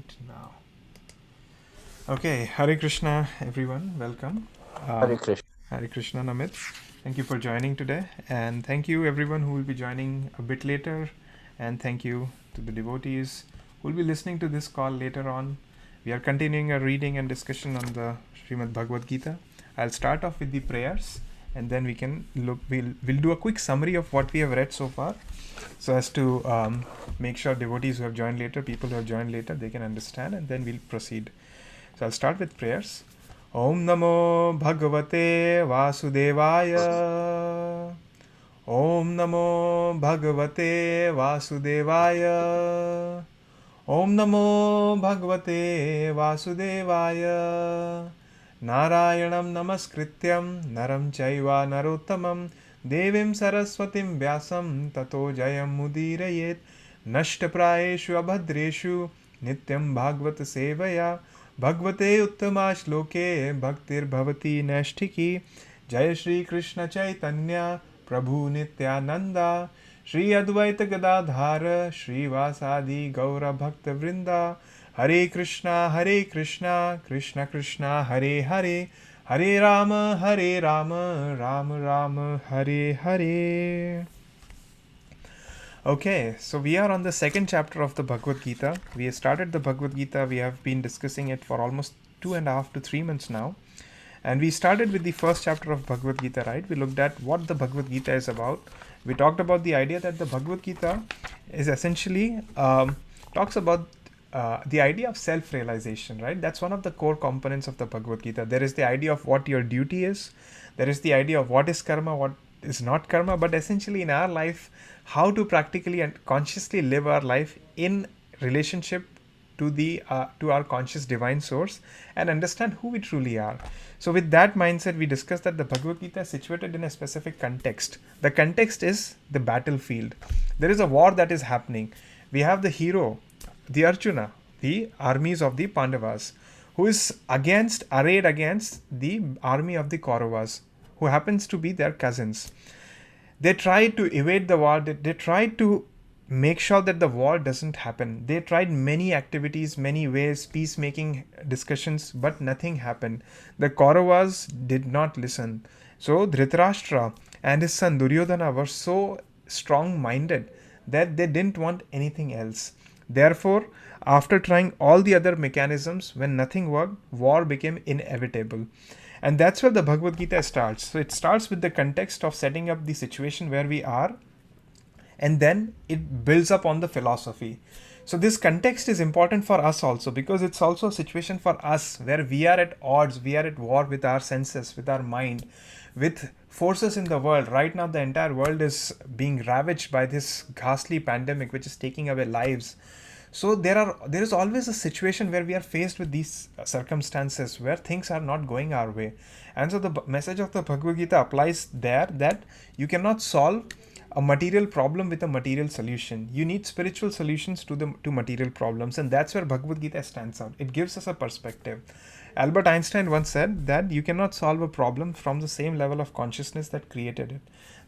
right now. Okay, Hare Krishna, everyone. Welcome. Hare Um, Krishna. Hare Krishna, Namit. Thank you for joining today, and thank you everyone who will be joining a bit later, and thank you to the devotees who will be listening to this call later on. We are continuing our reading and discussion on the Srimad Bhagavad Gita. I'll start off with the prayers, and then we can look. We'll do a quick summary of what we have read so far, so as to make sure devotees who have joined later, people who have joined later, they can understand, and then we'll proceed. So I'll start with prayers. Om Namo Bhagavate Vasudevaya. Om Namo Bhagavate Vasudevaya. Om Namo Bhagavate Vasudevaya. Narayanam Namaskrityam Naram Chaiva Narottamam Devim Saraswatim Vyasam Tato Jayam Mudirayet Nashtaprayeshu Abhadreshu Nityam Bhagavata Sevaya Bhagavate Uttama Shloke Bhaktir Bhavati Nashtiki Jai Shri Krishna Chaitanya Prabhu Nityananda Shri Advaita Gadadhara Shri Vasadi Gaura Bhakta Vrinda Hare Krishna Krishna Krishna Hare Hare Hare Rama Rama Rama Hare Hare. Okay, so we are on the second chapter of the Bhagavad Gita. We have started the Bhagavad Gita. We have been discussing it for almost 2.5 to 3 months now. And we started with the first chapter of Bhagavad Gita, right? We looked at what the Bhagavad Gita is about. We talked about the idea that the Bhagavad Gita is essentially talks about the idea of self-realization, right? That's one of the core components of the Bhagavad Gita. There is the idea of what your duty is. There is the idea of what is karma, what is not karma. But essentially in our life, how to practically and consciously live our life in relationship to the to our conscious divine source and understand who we truly are. So with that mindset, we discussed that the Bhagavad Gita is situated in a specific context. The context is the battlefield. There is a war that is happening. We have the hero, the Arjuna, the armies of the Pandavas, who is arrayed against the army of the Kauravas, who happens to be their cousins. They tried to evade the war. They tried to make sure that the war doesn't happen. They tried many activities, many ways, peacemaking discussions, but nothing happened. The Kauravas did not listen. So Dhritarashtra and his son Duryodhana were so strong minded that they didn't want anything else. Therefore, after trying all the other mechanisms, when nothing worked, war became inevitable. And that's where the Bhagavad Gita starts. So it starts with the context of setting up the situation where we are, and then it builds up on the philosophy. So this context is important for us also, because it's also a situation for us where we are at odds, we are at war with our senses, with our mind, with forces in the world. Right now the entire world is being ravaged by this ghastly pandemic which is taking away lives. So there is always a situation where we are faced with these circumstances where things are not going our way. And so the message of the Bhagavad Gita applies there, that you cannot solve a material problem with a material solution. You need spiritual solutions to material problems, and that's where Bhagavad Gita stands out. It gives us a perspective. Albert Einstein once said that you cannot solve a problem from the same level of consciousness that created it.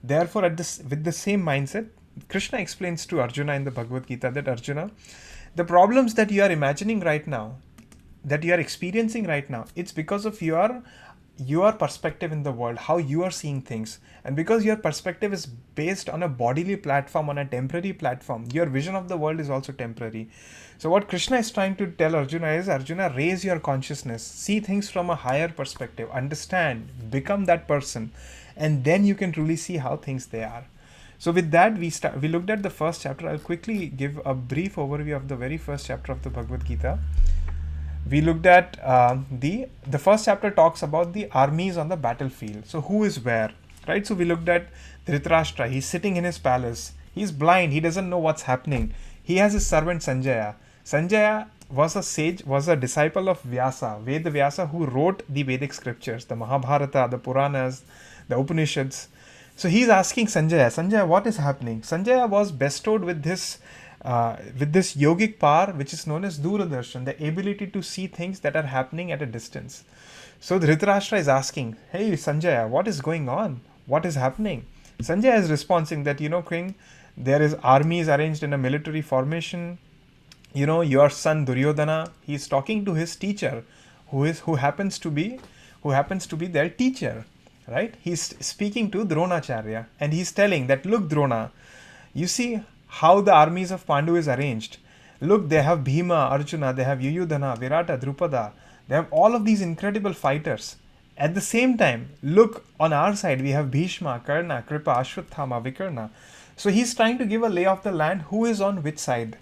Therefore, with the same mindset, Krishna explains to Arjuna in the Bhagavad Gita that Arjuna, the problems that you are imagining right now, that you are experiencing right now, it's because of your perspective in the world, how you are seeing things. And because your perspective is based on a bodily platform, on a temporary platform, your vision of the world is also temporary. So what Krishna is trying to tell Arjuna is, Arjuna, raise your consciousness, see things from a higher perspective, understand, become that person, and then you can truly see how things they are. So with that, we looked at the first chapter. I'll quickly give a brief overview of the very first chapter of the Bhagavad Gita. We looked at the first chapter talks about the armies on the battlefield. So who is where, right? So we looked at Dhritarashtra. He's sitting in his palace. He's blind. He doesn't know what's happening. He has his servant Sanjaya. Sanjaya was a sage, was a disciple of Vyasa, Veda Vyasa, who wrote the Vedic scriptures, the Mahabharata, the Puranas, the Upanishads. So he's asking Sanjaya, Sanjaya, what is happening? Sanjaya was bestowed with this yogic power which is known as Duradarshan, the ability to see things that are happening at a distance. So Dhritarashtra is asking, hey Sanjaya, what is going on? What is happening? Sanjaya is responding that, King, there is armies arranged in a military formation. your son Duryodhana, he's talking to his teacher, who happens to be their teacher, right? He's speaking to Dronacharya, and he's telling that, look, Drona, you see how the armies of Pandu is arranged. Look, they have Bhima, Arjuna, they have Yuyudhana, Virata, Drupada. They have all of these incredible fighters. At the same time, look, on our side, we have Bhishma, Karna, Kripa, Ashwathama, Vikarna. So he's trying to give a lay of the land, who is on which side.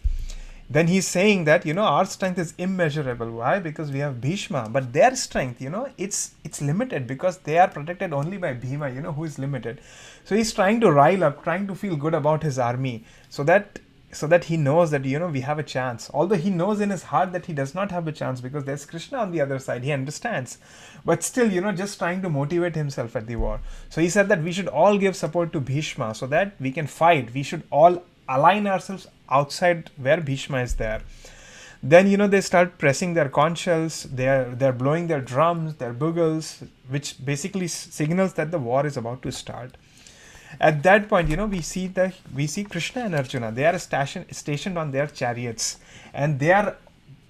Then he's saying that, our strength is immeasurable. Why? Because we have Bhishma, but their strength, it's limited, because they are protected only by Bhima, who is limited. So he's trying to rile up, trying to feel good about his army, so that he knows that, we have a chance. Although he knows in his heart that he does not have a chance, because there's Krishna on the other side, he understands. But still, just trying to motivate himself at the war. So he said that we should all give support to Bhishma so that we can fight. We should all align ourselves outside where Bhishma is there. Then, they start pressing their conch shells, they're blowing their drums, their bugles, which basically signals that the war is about to start. At that point, we see Krishna and Arjuna. They are stationed on their chariots, and they are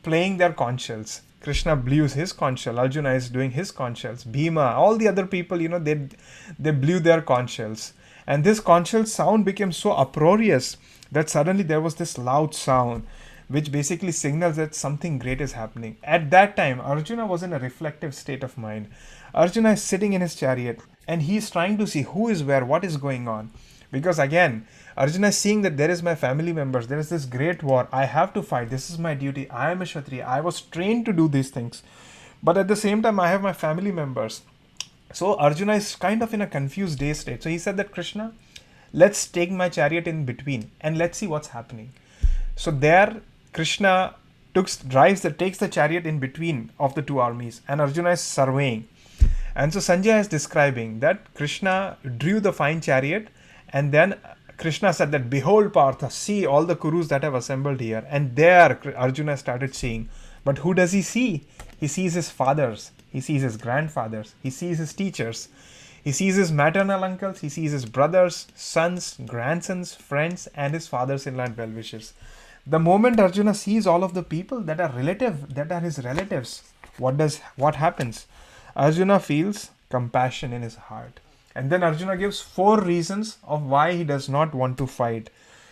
playing their conch shells. Krishna blews his conch shell. Arjuna is doing his conch shells. Bhima, all the other people, they blew their conch shells. And this conch shell sound became so uproarious that suddenly there was this loud sound, which basically signals that something great is happening. At that time, Arjuna was in a reflective state of mind. Arjuna is sitting in his chariot, and he is trying to see who is where, what is going on. Because again, Arjuna is seeing that there is my family members, there is this great war, I have to fight, this is my duty, I am a Kshatriya, I was trained to do these things. But at the same time, I have my family members. So Arjuna is kind of in a confused day state. So he said that, Krishna, let's take my chariot in between and let's see what's happening. So there, Krishna takes the chariot in between of the two armies, and Arjuna is surveying. And so Sanjay is describing that Krishna drew the fine chariot, and then Krishna said that, behold, Partha, see all the Kurus that have assembled here. And there Arjuna started seeing. But who does he see? He sees his fathers, he sees his grandfathers, he sees his teachers, he sees his maternal uncles, he sees his brothers, sons, grandsons, friends, and his fathers-in-law and well-wishers. The moment Arjuna sees all of the people that are his relatives, what happens? Arjuna feels compassion in his heart. And then Arjuna gives 4 reasons of why he does not want to fight.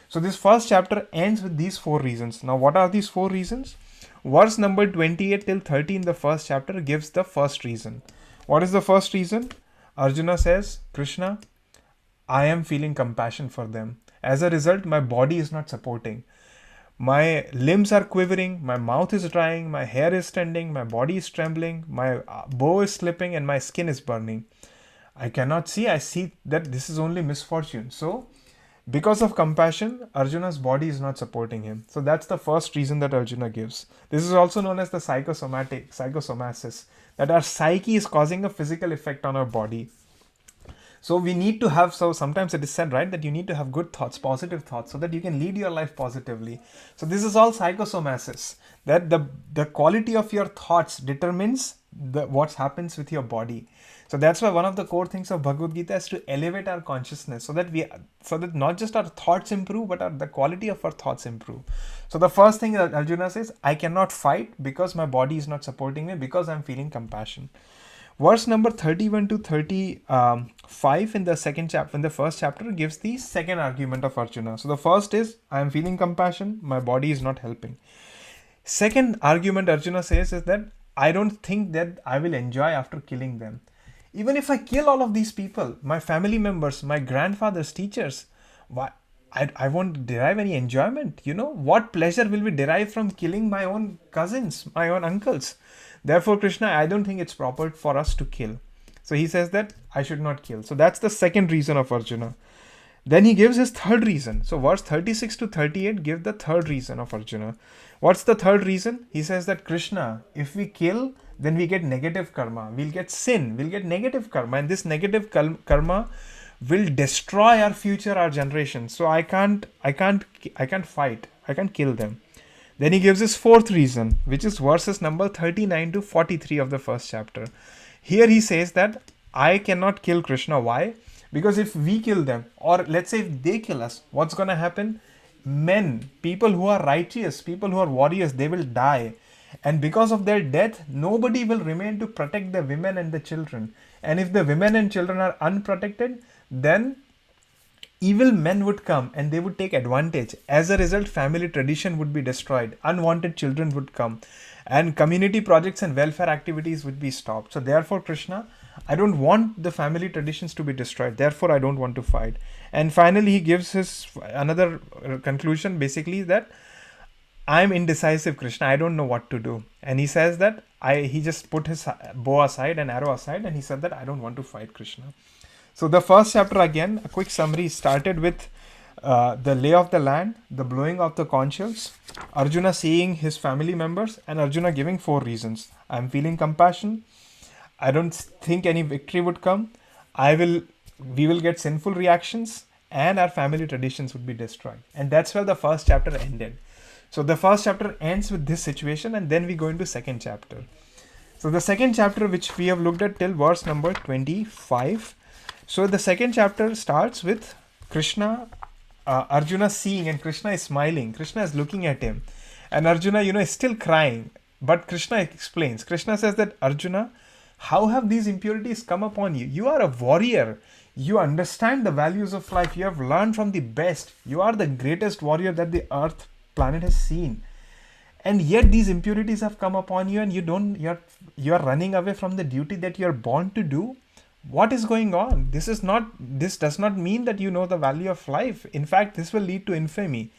So this first chapter ends with these 4 reasons. Now, what are these 4 reasons? Verse number 28 till 30 in the first chapter gives the first reason. What is the first reason? Arjuna says, Krishna, I am feeling compassion for them. As a result, my body is not supporting. My limbs are quivering, my mouth is drying, my hair is standing, my body is trembling, my bow is slipping, and my skin is burning. I cannot see. I see that this is only misfortune. So, because of compassion, Arjuna's body is not supporting him. So that's the first reason that Arjuna gives. This is also known as the psychosomasis, that our psyche is causing a physical effect on our body. So we need to have, sometimes it is said, right, that you need to have good thoughts, positive thoughts, so that you can lead your life positively. So this is all psychosomasis, that the quality of your thoughts determines what happens with your body. So that's why one of the core things of Bhagavad Gita is to elevate our consciousness, so that not just our thoughts improve, but the quality of our thoughts improve. So the first thing that Arjuna says, I cannot fight because my body is not supporting me, because I'm feeling compassion. Verse number 31 to 35 in the first chapter gives the second argument of Arjuna. So the first is, I am feeling compassion, my body is not helping. Second argument Arjuna says is that I don't think that I will enjoy after killing them. Even if I kill all of these people, my family members, my grandfathers, teachers, I won't derive any enjoyment. What pleasure will we derive from killing my own cousins, my own uncles? Therefore, Krishna, I don't think it's proper for us to kill. So he says that I should not kill. So that's the second reason of Arjuna. Then he gives his third reason. So verse 36 to 38 give the third reason of Arjuna. What's the third reason? He says that, Krishna, if we kill, then we get negative karma. We'll get sin. We'll get negative karma. And this negative karma will destroy our future, our generation. So I can't fight. I can't kill them. Then he gives his fourth reason, which is verses number 39 to 43 of the first chapter. Here he says that I cannot kill Krishna. Why? Because if we kill them, or let's say if they kill us, what's going to happen? men, people who are righteous, people who are warriors, they will die. And because of their death, nobody will remain to protect the women and the children. And if the women and children are unprotected, then evil men would come and they would take advantage. As a result, family tradition would be destroyed, unwanted children would come, and community projects and welfare activities would be stopped. So therefore, Krishna, I don't want the family traditions to be destroyed, therefore I don't want to fight. And finally he gives his another conclusion, basically, that I'm indecisive, Krishna, I don't know what to do. And he says that he just put his bow aside and arrow aside, and he said that I don't want to fight, Krishna. So the first chapter, again, a quick summary, started with the lay of the land, the blowing of the conch shells, Arjuna seeing his family members, and Arjuna giving 4 reasons. I'm feeling compassion. I don't think any victory would come. We will get sinful reactions, and our family traditions would be destroyed. And that's where the first chapter ended. So the first chapter ends with this situation, and then we go into second chapter. So the second chapter, which we have looked at till verse number 25. So the second chapter starts with Krishna, Arjuna seeing, and Krishna is smiling. Krishna is looking at him, and Arjuna, is still crying. But Krishna explains. Krishna says that, Arjuna, how have these impurities come upon you? You are a warrior. You understand the values of life. You have learned from the best. You are the greatest warrior that the earth planet has seen. And yet these impurities have come upon you, and you are running away from the duty that you are born to do. What is going on? This does not mean that you know the value of life. In fact, this will lead to infamy.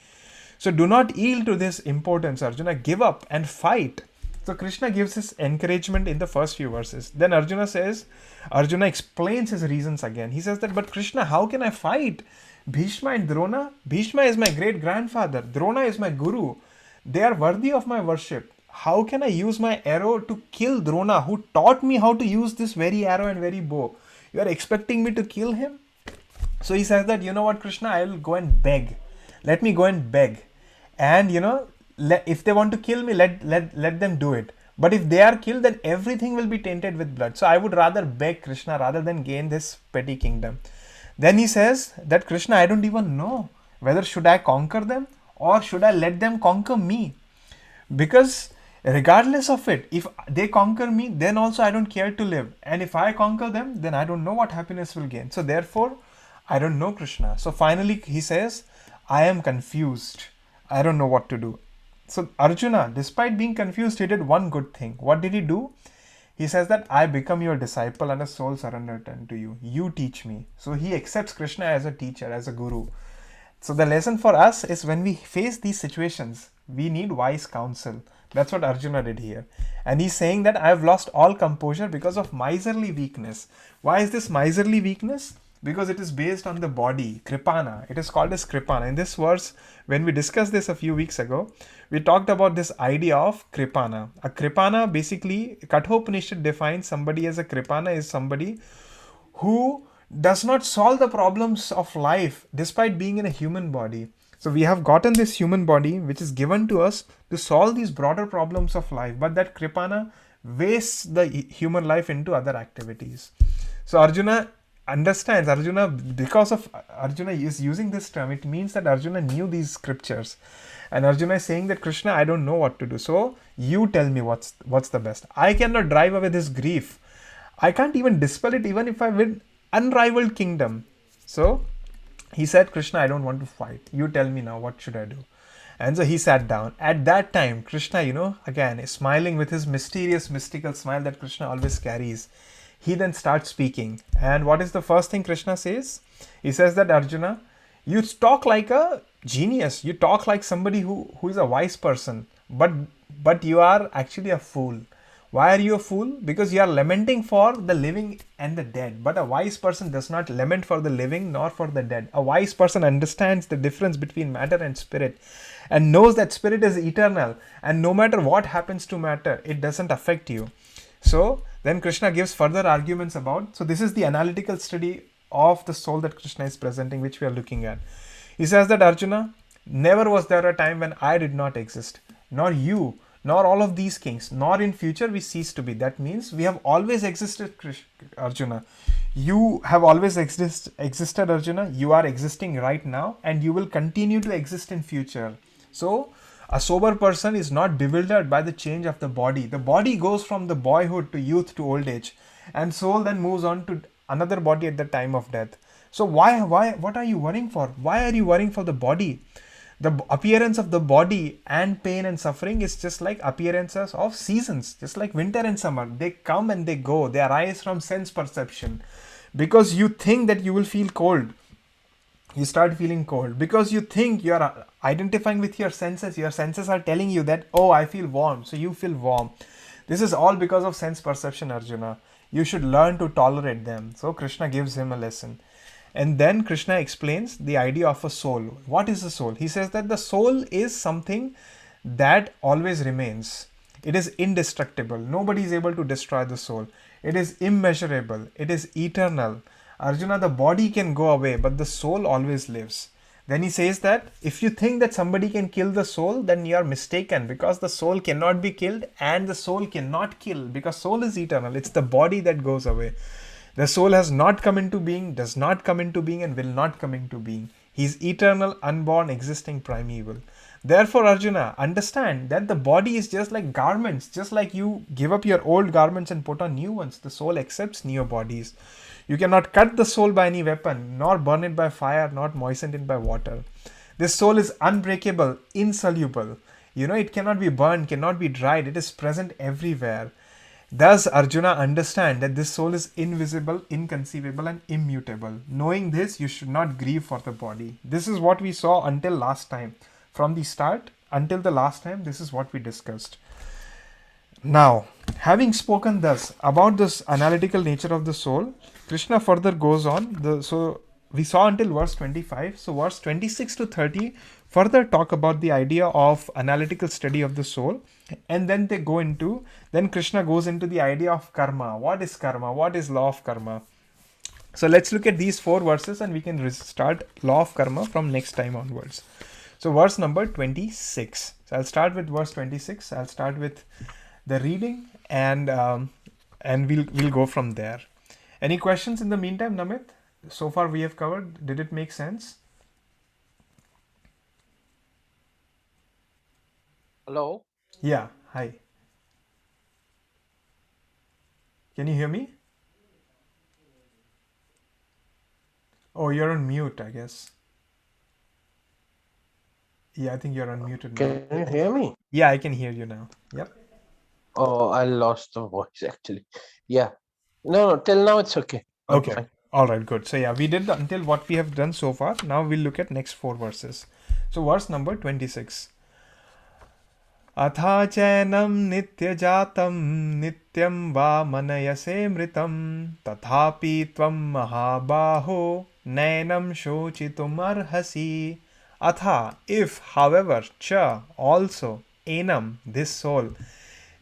So do not yield to this importance, Arjuna. Give up and fight. So Krishna gives his encouragement in the first few verses. Then Arjuna explains his reasons again. He says that, but Krishna, how can I fight? Bhishma and Drona? Bhishma is my great grandfather. Drona is my guru. They are worthy of my worship. How can I use my arrow to kill Drona, who taught me how to use this very arrow and very bow? You are expecting me to kill him? So he says that, you know what, Krishna, I will go and beg. Let me go and beg. And, if they want to kill me, let them do it. But if they are killed, then everything will be tainted with blood. So I would rather beg, Krishna, rather than gain this petty kingdom. Then he says that, Krishna, I don't even know whether should I conquer them or should I let them conquer me. Because regardless of it, if they conquer me, then also I don't care to live. And if I conquer them, then I don't know what happiness will gain. So therefore, I don't know, Krishna. So finally he says, I am confused. I don't know what to do. So Arjuna, despite being confused, he did one good thing. What did he do? He says that I become your disciple and a soul surrendered unto you. You teach me. So he accepts Krishna as a teacher, as a guru. So the lesson for us is, when we face these situations, we need wise counsel. That's what Arjuna did here. And he's saying that I have lost all composure because of miserly weakness. Why is this miserly weakness? Because it is based on the body, Kripana. It is called as Kripana. In this verse, when we discussed this a few weeks ago, we talked about this idea of Kripana. A Kripana, basically, Kathopanishad defines somebody as a Kripana is somebody who does not solve the problems of life despite being in a human body. So we have gotten this human body which is given to us to solve these broader problems of life, but that Kripana wastes the human life into other activities. So Arjuna understands, because of Arjuna is using this term, it means that Arjuna knew these scriptures. And Arjuna is saying that, Krishna, I don't know what to do. So you tell me what's the best. I cannot drive away this grief. I can't even dispel it even if I win unrivaled kingdom. So he said, Krishna, I don't want to fight. You tell me now, what should I do? And so he sat down. At that time, Krishna, again, is smiling with his mysterious, mystical smile that Krishna always carries. He then starts speaking. And what is the first thing Krishna says? He says that, Arjuna, you talk like a genius. You talk like somebody who is a wise person. But you are actually a fool. Why are you a fool? Because you are lamenting for the living and the dead. But a wise person does not lament for the living nor for the dead. A wise person understands the difference between matter and spirit and knows that spirit is eternal. And no matter what happens to matter, it doesn't affect you. So then Krishna gives further arguments about. So this is the analytical study of the soul that Krishna is presenting, which we are looking at. He says that, Arjuna, never was there a time when I did not exist, nor you, nor all of these kings, nor in future we cease to be. That means we have always existed, Arjuna. You have always existed, Arjuna. You are existing right now, and you will continue to exist in future. So, a sober person is not bewildered by the change of the body. The body goes from the boyhood to youth to old age, and soul then moves on to another body at the time of death. So, what are you worrying for? Why are you worrying for the body? The appearance of the body and pain and suffering is just like appearances of seasons, just like winter and summer. They come and they go. They arise from sense perception. Because you think that you will feel cold, you start feeling cold. Because you think you are identifying with your senses are telling you that, oh, I feel warm, so you feel warm. This is all because of sense perception, Arjuna. You should learn to tolerate them. So Krishna gives him a lesson. And then Krishna explains the idea of a soul. What is a soul? He says that the soul is something that always remains. It is indestructible. Nobody is able to destroy the soul. It is immeasurable. It is eternal. Arjuna, the body can go away, but the soul always lives. Then he says that if you think that somebody can kill the soul, then you are mistaken, because the soul cannot be killed and the soul cannot kill, because soul is eternal. It's the body that goes away. The soul has not come into being, does not come into being, and will not come into being. He is eternal, unborn, existing, primeval. Therefore, Arjuna, understand that the body is just like garments. Just like you give up your old garments and put on new ones, the soul accepts new bodies. You cannot cut the soul by any weapon, nor burn it by fire, nor moisten it by water. This soul is unbreakable, insoluble. It cannot be burned, cannot be dried. It is present everywhere. Thus, Arjuna, understand that this soul is invisible, inconceivable, and immutable. Knowing this, you should not grieve for the body. This is what we saw until last time. From the start until the last time, this is what we discussed. Now, having spoken thus about this analytical nature of the soul, Krishna further goes on. So we saw until verse 25. So verse 26 to 30 further talk about the idea of analytical study of the soul. And then then Krishna goes into the idea of karma. What is karma? What is law of karma? So let's look at these 4 verses and we can start law of karma from next time onwards. So verse number 26. So I'll start with verse 26. I'll start with the reading and we'll go from there. Any questions in the meantime, Namit? So far we have covered. Did it make sense? Hello? Yeah. Hi. Can you hear me? Oh, you're on mute, I guess. Yeah, I think you're unmuted now. Can you hear me? Yeah, I can hear you now. Yep. Oh, I lost the voice actually. Yeah. No, till now it's okay. I'm Okay. fine. All right, good. So yeah, we did until what we have done so far. Now we'll look at next 4 verses. So verse number 26. अथा चैनं नित्यजातं नित्यं वा मनयसे मृतं तथापि त्वं महाबाहो नैनं शोचितुमर्हसि. Atha, if, however, cha, also, enam, this soul,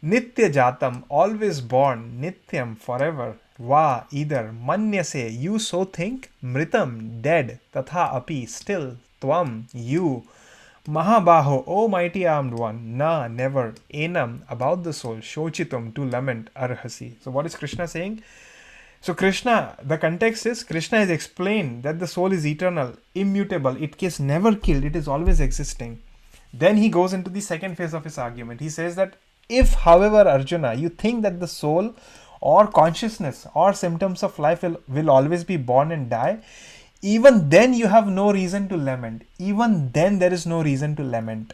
nitya jatam, always born, nityam, forever, va, either, manyase, you so think, mritam, dead, tatha api, still, tvam, you, Mahabaho, O mighty armed one, na, never, enam, about the soul, shochitum, to lament, arhasi. So what is Krishna saying? So Krishna, the context is Krishna has explained that the soul is eternal, immutable, it is never killed, it is always existing. Then he goes into the second phase of his argument. He says that if, however, Arjuna, you think that the soul or consciousness or symptoms of life will always be born and die, even then you have no reason to lament. Even then there is no reason to lament.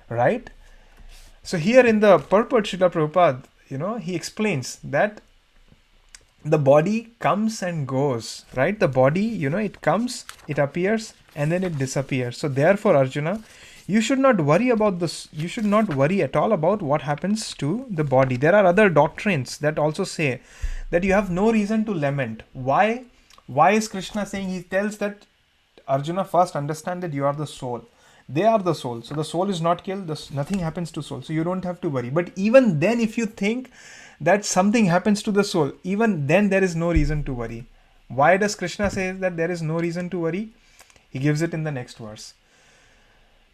Right? So here in the purport, Srila Prabhupada, he explains that the body comes and goes, right? The body, it comes, it appears, and then it disappears. So therefore, Arjuna, you should not worry about this. You should not worry at all about what happens to the body. There are other doctrines that also say that you have no reason to lament. Why? Why is Krishna saying? He tells that Arjuna, first understand that you are the soul. They are the soul. So the soul is not killed. Nothing happens to soul. So you don't have to worry. But even then, if you think that something happens to the soul, even then there is no reason to worry. Why does Krishna say that there is no reason to worry? He gives it in the next verse.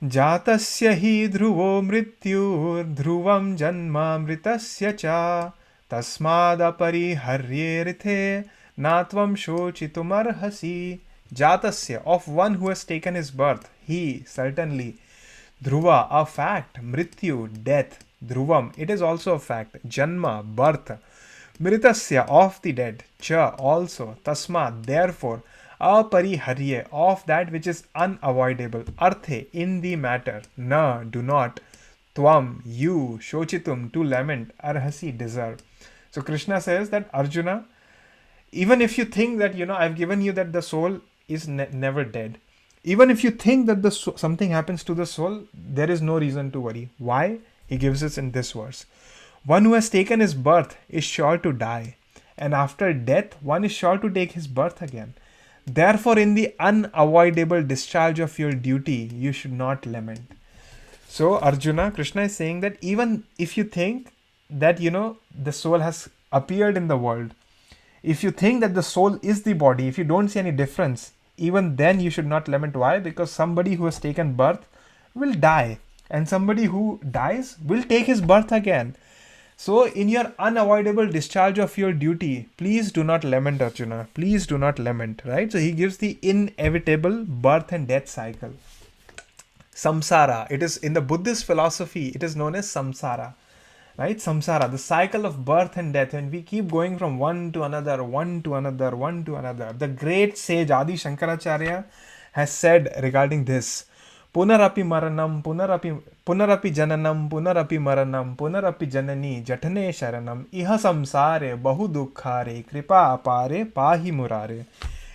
Jatasya hi dhruvo mrityur dhruvam janma mritasya cha tasmad apariharye rithe natvam shochitumarhasi. Jatasya, of one who has taken his birth, he, certainly. Dhruva, a fact. Mrityu, death. Dhruvam, it is also a fact. Janma, birth. Mritasya, of the dead. Cha, also. Tasma, therefore. Apariharye, of that which is unavoidable. Arthe, in the matter. Na, do not. Tvam, you. Shochitum, to lament. Arhasi, deserve. So Krishna says that Arjuna, even if you think that, I've given you that the soul is never dead, even if you think that something happens to the soul, there is no reason to worry. Why? He gives us in this verse. One who has taken his birth is sure to die, and after death, one is sure to take his birth again. Therefore, in the unavoidable discharge of your duty, you should not lament. So, Arjuna, Krishna is saying that even if you think that, the soul has appeared in the world, if you think that the soul is the body, if you don't see any difference, even then you should not lament. Why? Because somebody who has taken birth will die, and somebody who dies will take his birth again. So, in your unavoidable discharge of your duty, please do not lament, Arjuna. Please do not lament, right? So, he gives the inevitable birth and death cycle. Samsara, it is in the Buddhist philosophy, it is known as samsara. Right? Samsara, the cycle of birth and death, and we keep going from one to another, one to another, one to another. The great sage Adi Shankaracharya has said regarding this, Punarapi maranam, punarapi jananam, punarapi maranam, punarapi janani, jatane sharanam, iha samsare, bahu dukkhare, kripa apare, pahi murare.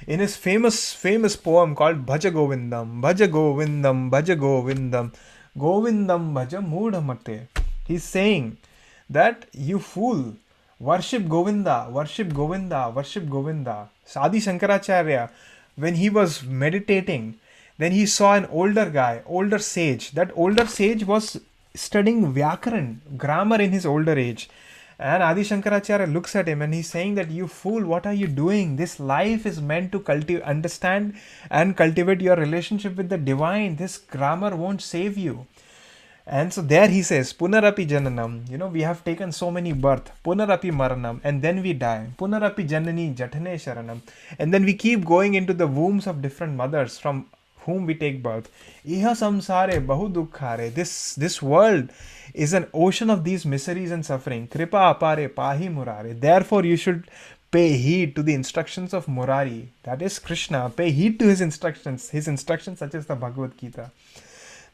In his famous poem called Bhaja Govindam, Bhaja Govindam, Bhaja Govindam, Govindam Bhaja Mudhamate. He's saying that you fool, worship Govinda, worship Govinda, worship Govinda. Adi Shankaracharya, when he was meditating, then he saw an older guy, older sage. That older sage was studying Vyakaran, grammar in his older age. And Adi Shankaracharya looks at him and he's saying that, you fool, what are you doing? This life is meant to understand and cultivate your relationship with the divine. This grammar won't save you. And so there he says, Punarapi Jananam, we have taken so many birth, Punarapi Maranam, and then we die. Punarapi Janani Jatane Sharanam. And then we keep going into the wombs of different mothers from whom we take birth. Iha samsare bahu dukkhare. This world is an ocean of these miseries and suffering. Kripa apare pahi murare. Therefore you should pay heed to the instructions of Murari. That is Krishna. Pay heed to his instructions such as the Bhagavad Gita.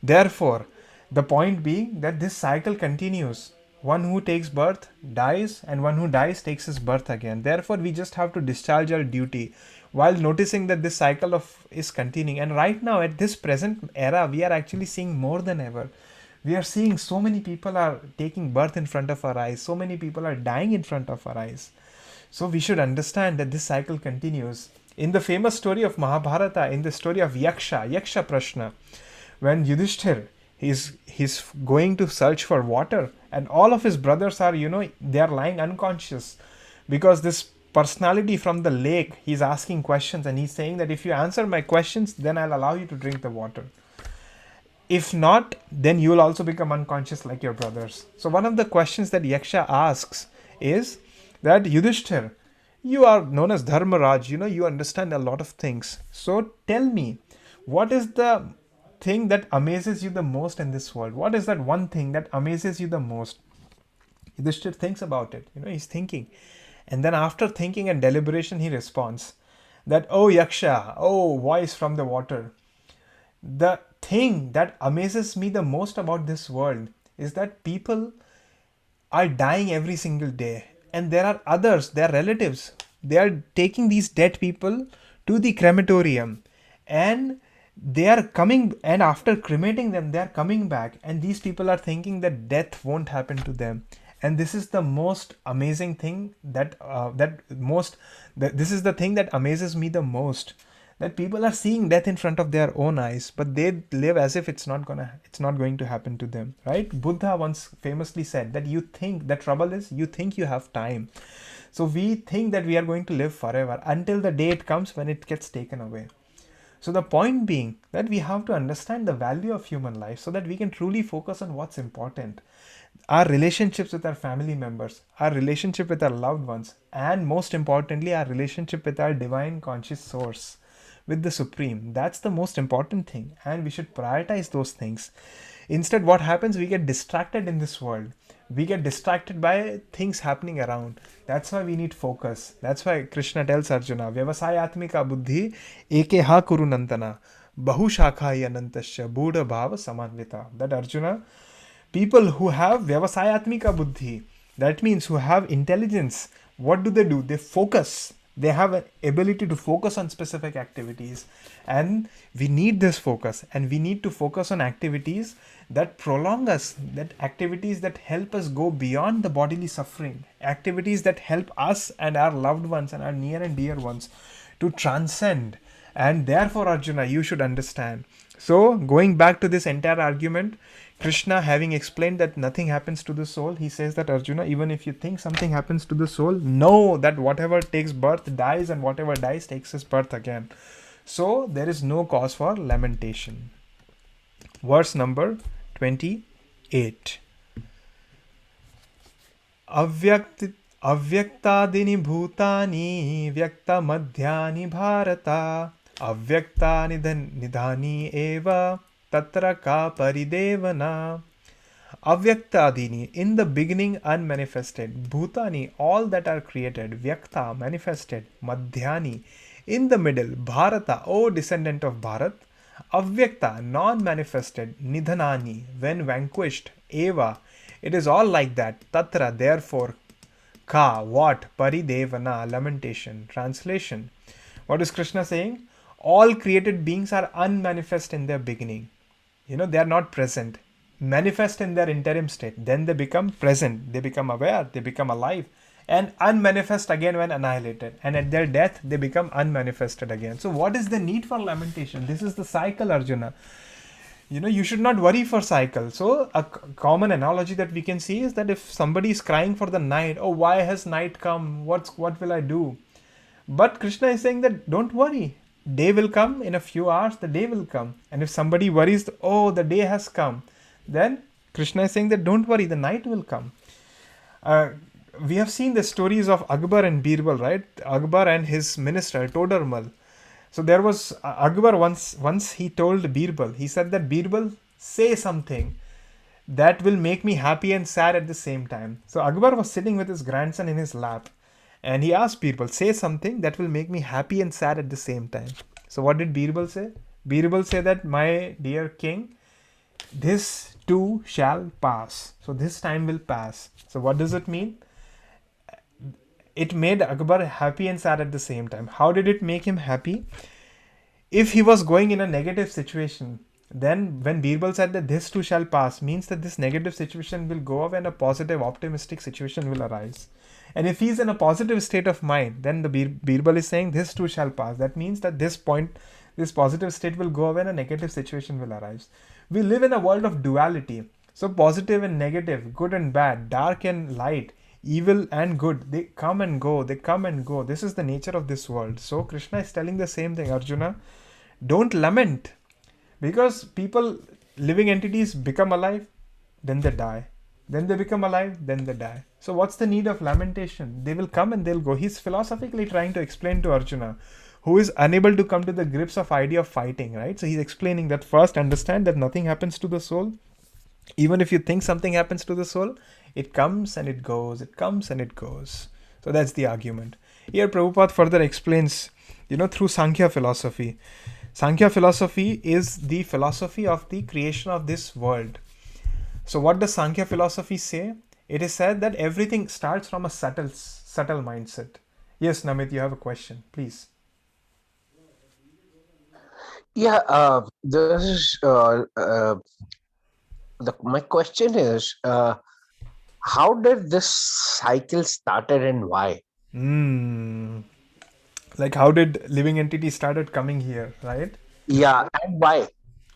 Therefore, the point being that this cycle continues. One who takes birth dies, and one who dies takes his birth again. Therefore, we just have to discharge our duty while noticing that this cycle is continuing. And right now, at this present era, we are actually seeing more than ever. We are seeing so many people are taking birth in front of our eyes. So many people are dying in front of our eyes. So we should understand that this cycle continues. In the famous story of Mahabharata, in the story of Yaksha Prashna, when Yudhishthir, he's going to search for water, and all of his brothers are, they are lying unconscious because this personality from the lake, he's asking questions, and he's saying that if you answer my questions, then I'll allow you to drink the water. If not, then you will also become unconscious like your brothers. So one of the questions that Yaksha asks is that, Yudhishthir, you are known as Dharmaraj, you understand a lot of things. So tell me, what is the thing that amazes you the most in this world? What is that one thing that amazes you the most? Yudhishthir thinks about it. He's thinking. And then after thinking and deliberation, he responds that, oh Yaksha, oh voice from the water, the thing that amazes me the most about this world is that people are dying every single day. And there are others, their relatives, they are taking these dead people to the crematorium, and they are coming, and after cremating them, they are coming back, and these people are thinking that death won't happen to them. And this is the most amazing thing this is the thing that amazes me the most, that people are seeing death in front of their own eyes, but they live as if it's not going to happen to them, right? Buddha once famously said that the trouble is you think you have time. So we think that we are going to live forever until the day it comes when it gets taken away. So the point being that we have to understand the value of human life so that we can truly focus on what's important. Our relationships with our family members, our relationship with our loved ones, and most importantly, our relationship with our divine conscious source, with the Supreme. That's the most important thing, and we should prioritize those things. Instead, what happens? We get distracted in this world. We get distracted by things happening around. That's why we need focus. That's why Krishna tells Arjuna, Vyavasayatmika buddhi ekeha kurunantana bahushakha yanantasya buddha bhava samanvita. That Arjuna, people who have vyavasayatmika buddhi, that means who have intelligence, what do? They focus. They have an ability to focus on specific activities, and we need this focus, and we need to focus on activities that prolong us, that activities that help us go beyond the bodily suffering, activities that help us and our loved ones and our near and dear ones to transcend. And therefore, Arjuna, you should understand. So, going back to this entire argument, Krishna, having explained that nothing happens to the soul, he says that Arjuna, even if you think something happens to the soul, know that whatever takes birth dies, and whatever dies takes its birth again. So, there is no cause for lamentation. Verse number 28. Avyakta bhutani vyakta madhyani bharata avyakta nidhani eva tatra ka paridevana. Avyaktadini, in the beginning unmanifested, bhutani, all that are created, vyakta, manifested, madhyani, in the middle, bharata, O descendant of Bharat, avyakta, non-manifested, nidhanani, when vanquished, eva, it is all like that, tatra, therefore, ka, what, paridevana, lamentation. Translation, what is Krishna saying? All created beings are unmanifest in their beginning. They are not present. Manifest in their interim state. Then they become present. They become aware. They become alive. And unmanifest again when annihilated. And at their death, they become unmanifested again. So what is the need for lamentation? This is the cycle, Arjuna. You should not worry for cycle. So a common analogy that we can see is that if somebody is crying for the night, oh, why has night come? What will I do? But Krishna is saying that don't worry. Day will come in a few hours, the day will come. And if somebody worries, oh, the day has come, then Krishna is saying that don't worry, the night will come. We have seen the stories of Akbar and Birbal, right? Akbar and his minister, Todarmal. So there was Akbar once he told Birbal, he said that Birbal, say something that will make me happy and sad at the same time. So Akbar was sitting with his grandson in his lap. And he asked Birbal, say something that will make me happy and sad at the same time. So what did Birbal say? Birbal said that, my dear king, this too shall pass. So this time will pass. So what does it mean? It made Akbar happy and sad at the same time. How did it make him happy? If he was going in a negative situation, then when Birbal said that this too shall pass, means that this negative situation will go away and a positive, optimistic situation will arise. And if he's in a positive state of mind, then the Birbal is saying this too shall pass. That means that this positive state will go away and a negative situation will arise. We live in a world of duality. So positive and negative, good and bad, dark and light, evil and good, they come and go, they come and go. This is the nature of this world. So Krishna is telling the same thing, Arjuna. Don't lament. Because people, living entities become alive, then they die. Then they become alive, then they die. So what's the need of lamentation? They will come and they'll go. He's philosophically trying to explain to Arjuna, who is unable to come to the grips of idea of fighting, right? So he's explaining that first understand that nothing happens to the soul. Even if you think something happens to the soul, it comes and it goes, it comes and it goes. So that's the argument. Here Prabhupada further explains, through Sankhya philosophy. Sankhya philosophy is the philosophy of the creation of this world. So what does Sankhya philosophy say? It is said that everything starts from a subtle mindset. Yes, Namit, you have a question, please. Yeah, this is my question is, how did this cycle started and why? Like how did living entity started coming here, right? Yeah, and why?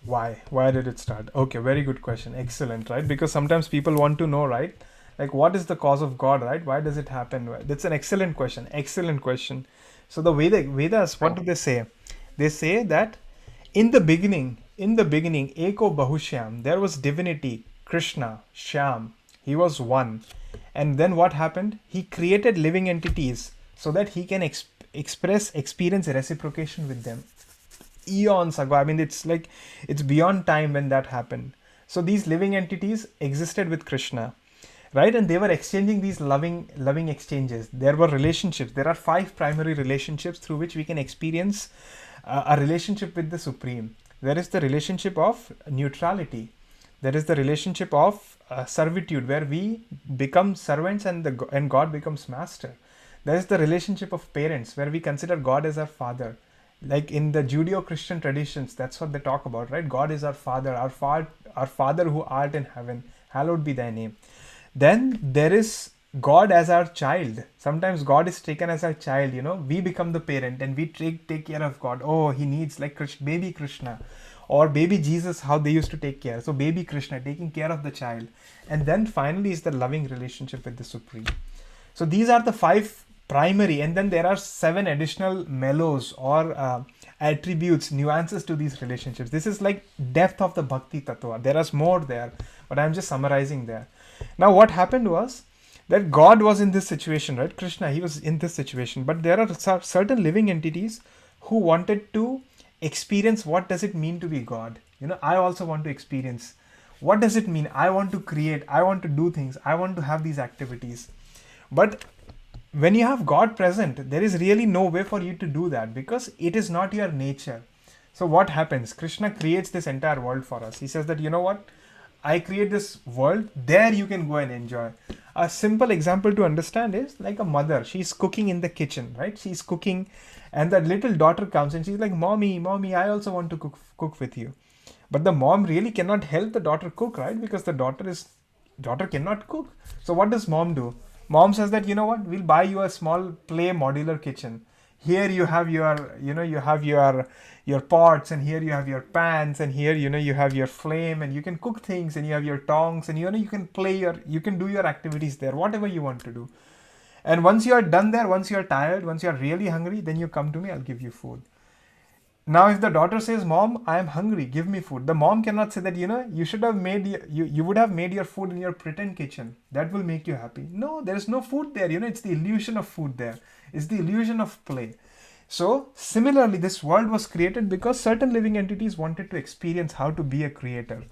Why did it start? Okay, very good question. Excellent, right? Because sometimes people want to know, right? Like what is the cause of God, right? Why does it happen? That's an excellent question. So the Vedas, what do they say? They say that In the beginning, Eko Bahushyam, there was divinity, Krishna, Shyam. He was one. And then what happened? He created living entities so that he can experience reciprocation with them. Eons ago. I mean, it's like it's beyond time when that happened. So these living entities existed with Krishna, right? And they were exchanging these loving exchanges. There were relationships. There are 5 primary relationships through which we can experience a relationship with the Supreme. There is the relationship of neutrality. There is the relationship of servitude, where we become servants and God becomes master. There is the relationship of parents, where we consider God as our father. Like in the Judeo-Christian traditions, that's what they talk about, right? God is our father, our father who art in heaven, hallowed be thy name. Then there is God as our child. Sometimes God is taken as our child, we become the parent and we take care of God. Oh, he needs, like baby Krishna or baby Jesus, how they used to take care. So baby Krishna taking care of the child. And then finally is the loving relationship with the Supreme. So these are the 5 primary, and then there are 7 additional mellows or attributes, nuances to these relationships. This is like depth of the Bhakti Tattva. There is more there, but I'm just summarizing there. Now what happened was that God was in this situation, right? Krishna, he was in this situation, but there are certain living entities who wanted to experience what does it mean to be God. I also want to experience what does it mean. I want to create, I want to do things, I want to have these activities. But when you have God present, there is really no way for you to do that because it is not your nature. So what happens? Krishna creates this entire world for us. He says that, what? I create this world, there you can go and enjoy. A simple example to understand is like a mother. She's cooking in the kitchen, right? She's cooking and the little daughter comes and she's like, Mommy, I also want to cook with you. But the mom really cannot help the daughter cook, right? Because the daughter cannot cook. So what does mom do? Mom says that, what? We'll buy you a small play modular kitchen. Here you have your pots, and here you have your pans, and here you have your flame, and you can cook things, and you have your tongs, and you can you can do your activities there, whatever you want to do. And once you are done there, once you are tired, once you are really hungry, then you come to me, I'll give you food. Now, if the daughter says, Mom, I am hungry, give me food. The mom cannot say that, you should have you would have made your food in your pretend kitchen. That will make you happy. No, there is no food there. It's the illusion of food there. It's the illusion of play. So, similarly, this world was created because certain living entities wanted to experience how to be a creator.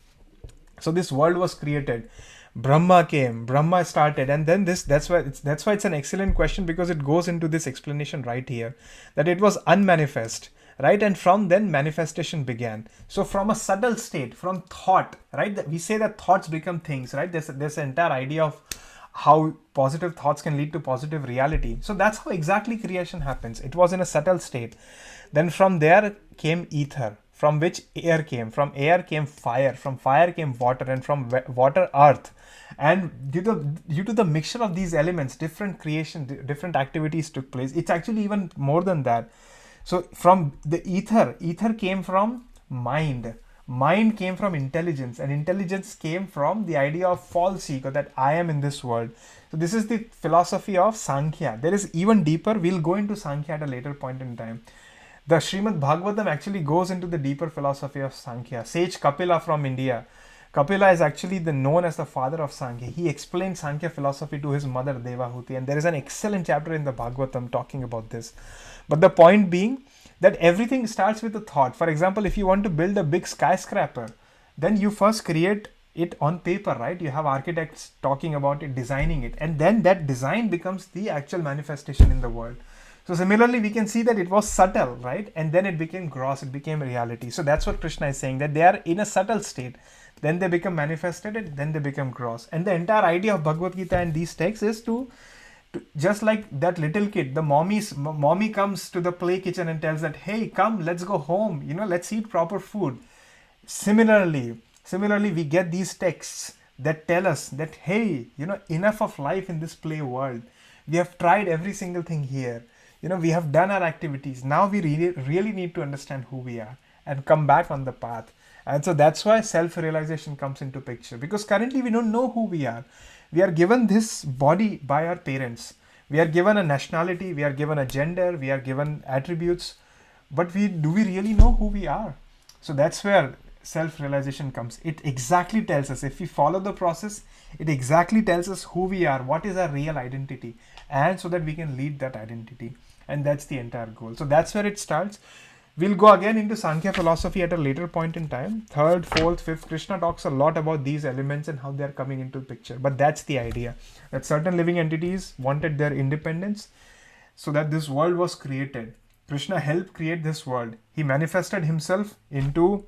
So, this world was created. Brahma came, Brahma started, and then that's why it's an excellent question, because it goes into this explanation right here, that it was unmanifest. Right, and from then manifestation began. So from a subtle state, from thought, right? We say that thoughts become things, right? There's an entire idea of how positive thoughts can lead to positive reality. So that's how exactly creation happens. It was in a subtle state. Then from there came ether, from which air came. From air came fire. From fire came water, and from water earth. And due to the mixture of these elements, different creation, different activities took place. It's actually even more than that. So from the ether came from mind. Mind came from intelligence, and intelligence came from the idea of false ego, that I am in this world. So this is the philosophy of Sankhya. There is even deeper. We'll go into Sankhya at a later point in time. The Srimad Bhagavatam actually goes into the deeper philosophy of Sankhya. Sage Kapila from India. Kapila is actually known as the father of Sankhya. He explained Sankhya philosophy to his mother Devahuti, and there is an excellent chapter in the Bhagavatam talking about this. But the point being that everything starts with a thought. For example, if you want to build a big skyscraper, then you first create it on paper, right? You have architects talking about it, designing it, and then that design becomes the actual manifestation in the world. So similarly, we can see that it was subtle, right? And then it became gross, it became reality. So that's what Krishna is saying, that they are in a subtle state. Then they become manifested, and then they become gross. And the entire idea of Bhagavad Gita and these texts is to just like that little kid, the mommy comes to the play kitchen and tells that, hey, come, let's go home, let's eat proper food. Similarly, we get these texts that tell us that, hey, enough of life in this play world. We have tried every single thing here. We have done our activities. Now we really need to understand who we are and come back on the path. And so that's why self-realization comes into picture, because currently we don't know who we are. We are given this body by our parents. We are given a nationality, we are given a gender, we are given attributes. But do we really know who we are? So that's where self-realization comes. It exactly tells us, if we follow the process, it exactly tells us who we are, what is our real identity, and so that we can lead that identity. And that's the entire goal. So that's where it starts. We'll go again into Sankhya philosophy at a later point in time. Third, fourth, fifth, Krishna talks a lot about these elements and how they're coming into the picture. But that's the idea, that certain living entities wanted their independence so that this world was created. Krishna helped create this world. He manifested himself into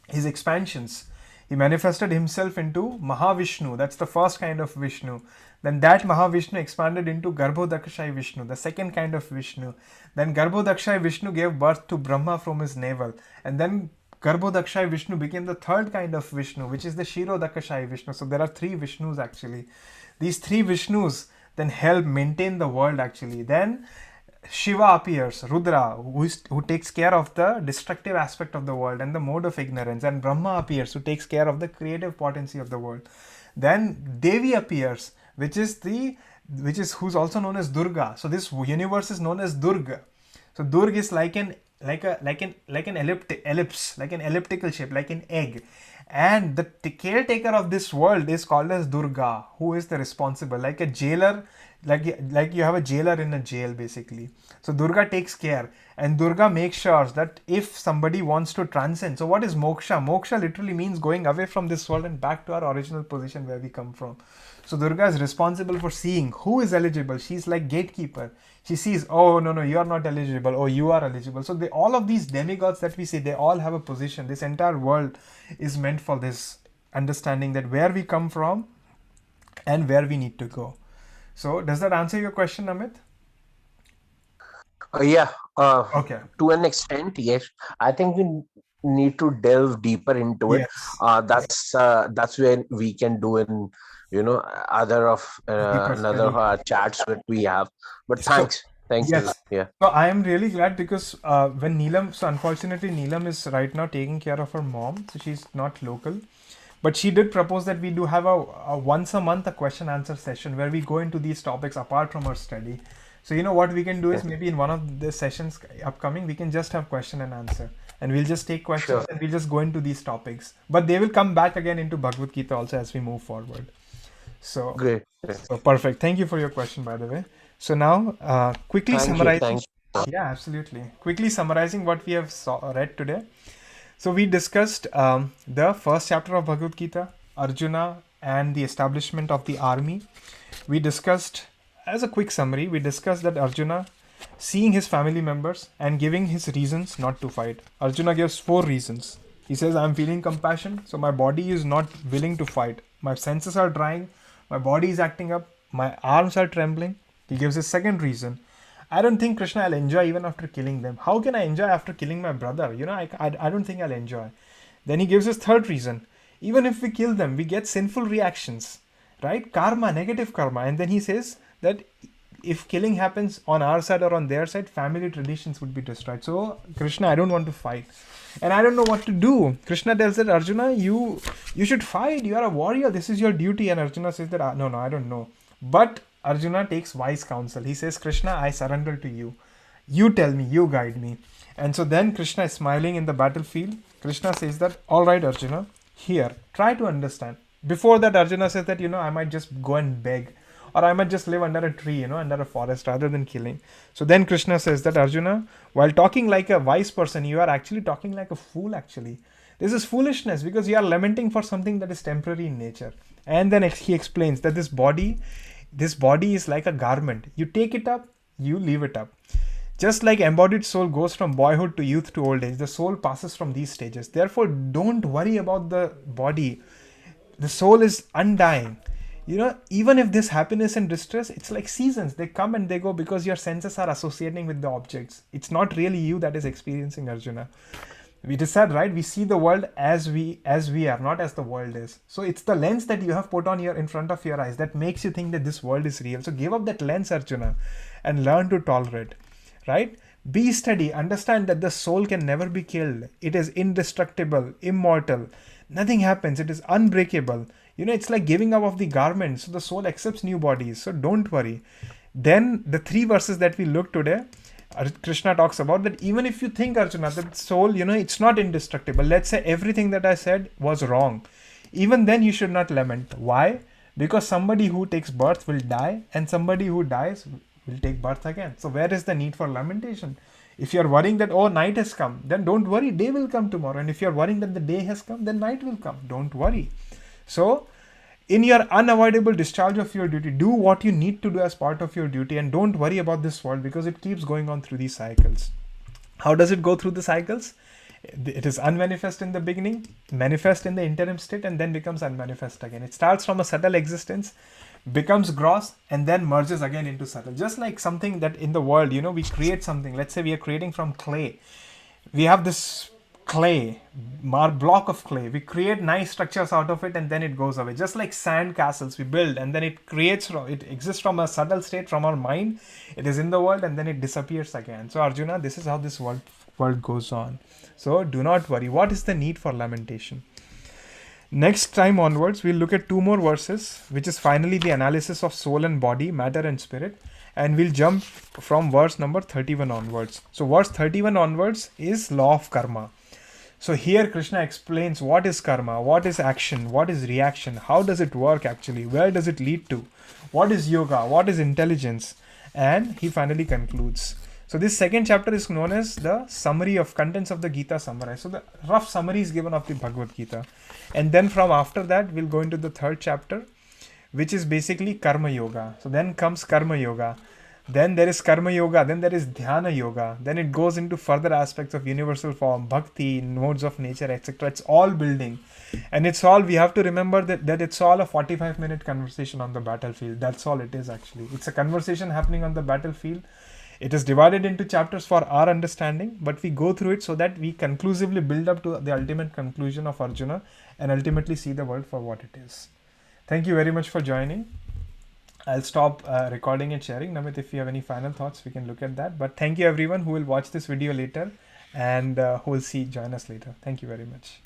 his expansions. He manifested himself into Mahavishnu. That's the first kind of Vishnu. Then that Mahavishnu expanded into Garbhodakshai Vishnu, the second kind of Vishnu. Then Garbhodakshai Vishnu gave birth to Brahma from his navel. And then Garbhodakshai Vishnu became the third kind of Vishnu, which is the Shirodakshai Vishnu. So there are three Vishnus actually. These three Vishnus then help maintain the world actually. Then Shiva appears, Rudra, who takes care of the destructive aspect of the world and the mode of ignorance, and Brahma appears, who takes care of the creative potency of the world. Then Devi appears, which is who's also known as Durga. So this universe is known as Durga. So Durga is like an ellipse, like an elliptical shape, like an egg. And the caretaker of this world is called as Durga, who is the responsible, like a jailer, like you have a jailer in a jail basically. So Durga takes care, and Durga makes sure that if somebody wants to transcend. So what is moksha? Moksha literally means going away from this world and back to our original position where we come from. So Durga is responsible for seeing who is eligible. She's like gatekeeper. She sees, oh no, you are not eligible, oh you are eligible. So all of these demigods that we see, they all have a position. This entire world is meant for this understanding, that where we come from and where we need to go. So does that answer your question, Amit? Yeah, Okay. to an extent, yes. I think we need to delve deeper into it. Yes. That's when we can do in, other of Deeper another study. chats that we have. But So thank you. yes. Yeah, So I am really glad because when Neelam, so unfortunately Neelam is right now taking care of her mom, so she's not local. But she did propose that we do have a once a month a question answer session where we go into these topics apart from our study. So you know what we can do is, yeah, maybe in one of the sessions upcoming, we can just have question and answer, and we'll just take questions sure, and we'll just go into these topics. But they will come back again into Bhagavad Gita also as we move forward. So, great. so perfect. Thank you for your question, by the way. So now, quickly Thank summarizing. you. Yeah, absolutely. Quickly summarizing what we have read today. So we discussed the first chapter of Bhagavad Gita, Arjuna and the establishment of the army. We discussed, as a quick summary, we discussed that Arjuna seeing his family members and giving his reasons not to fight. Arjuna gives 4 reasons. He says, I'm feeling compassion, so my body is not willing to fight. My senses are drying, my body is acting up, my arms are trembling. He gives his second reason. I don't think, Krishna, I'll enjoy even after killing them. How can I enjoy after killing my brother? I don't think I'll enjoy. Then he gives his third reason. Even if we kill them, we get sinful reactions, right? Karma, negative karma. And then he says that if killing happens on our side or on their side, family traditions would be destroyed. So, Krishna, I don't want to fight. And I don't know what to do. Krishna tells that, Arjuna, you should fight. You are a warrior. This is your duty. And Arjuna says that, no, I don't know. But Arjuna takes wise counsel. He says, Krishna, I surrender to you. You tell me, you guide me. And so then Krishna is smiling in the battlefield. Krishna says that, all right, Arjuna, here, try to understand. Before that, Arjuna says that, I might just go and beg, or I might just live under a tree, under a forest rather than killing. So then Krishna says that, Arjuna, while talking like a wise person, you are actually talking like a fool actually. This is foolishness because you are lamenting for something that is temporary in nature. And then he explains that this body is like a garment. You take it up, you leave it up. Just like embodied soul goes from boyhood to youth to old age, the soul passes from these stages. Therefore, don't worry about the body. The soul is undying. Even if this happiness and distress, it's like seasons. They come and they go because your senses are associating with the objects. It's not really you that is experiencing, Arjuna. We decide, right? We see the world as we are, not as the world is. So it's the lens that you have put on in front of your eyes that makes you think that this world is real. So give up that lens, Arjuna, and learn to tolerate, right? Be steady. Understand that the soul can never be killed. It is indestructible, immortal. Nothing happens. It is unbreakable. It's like giving up of the garment. So the soul accepts new bodies. So don't worry. Then the 3 verses that we looked today, Krishna talks about that even if you think, Arjuna, that soul, it's not indestructible. Let's say everything that I said was wrong. Even then, you should not lament. Why? Because somebody who takes birth will die, and somebody who dies will take birth again. So, where is the need for lamentation? If you're worrying that, oh, night has come, then don't worry, day will come tomorrow. And if you're worrying that the day has come, then night will come. Don't worry. So, in your unavoidable discharge of your duty, do what you need to do as part of your duty, and don't worry about this world because it keeps going on through these cycles. How does it go through the cycles? It is unmanifest in the beginning, manifest in the interim state, and then becomes unmanifest again. It starts from a subtle existence, becomes gross, and then merges again into subtle. Just like something that in the world, we create something. Let's say we are creating from clay. We have this clay, block of clay. We create nice structures out of it, and then it goes away. Just like sand castles, we build, and then it exists from a subtle state from our mind. It is in the world, and then it disappears again. So Arjuna, this is how this world goes on. So do not worry. What is the need for lamentation? Next time onwards, we'll look at 2 more verses, which is finally the analysis of soul and body, matter and spirit. And we'll jump from verse number 31 onwards. So verse 31 onwards is law of karma. So here Krishna explains what is karma, what is action, what is reaction, how does it work actually, where does it lead to, what is yoga, what is intelligence, and he finally concludes. So this second chapter is known as the summary of contents of the Gita summarized. So the rough summary is given of the Bhagavad Gita. And then from after that, we'll go into the third chapter, which is basically karma yoga. So then comes karma yoga. Then there is karma yoga, then there is dhyana yoga, then it goes into further aspects of universal form, bhakti, modes of nature, etc. It's all building. And we have to remember that it's all a 45-minute conversation on the battlefield. That's all it is actually. It's a conversation happening on the battlefield. It is divided into chapters for our understanding, but we go through it so that we conclusively build up to the ultimate conclusion of Arjuna and ultimately see the world for what it is. Thank you very much for joining. I'll stop recording and sharing. Namit, if you have any final thoughts, we can look at that. But thank you everyone who will watch this video later and who will join us later. Thank you very much.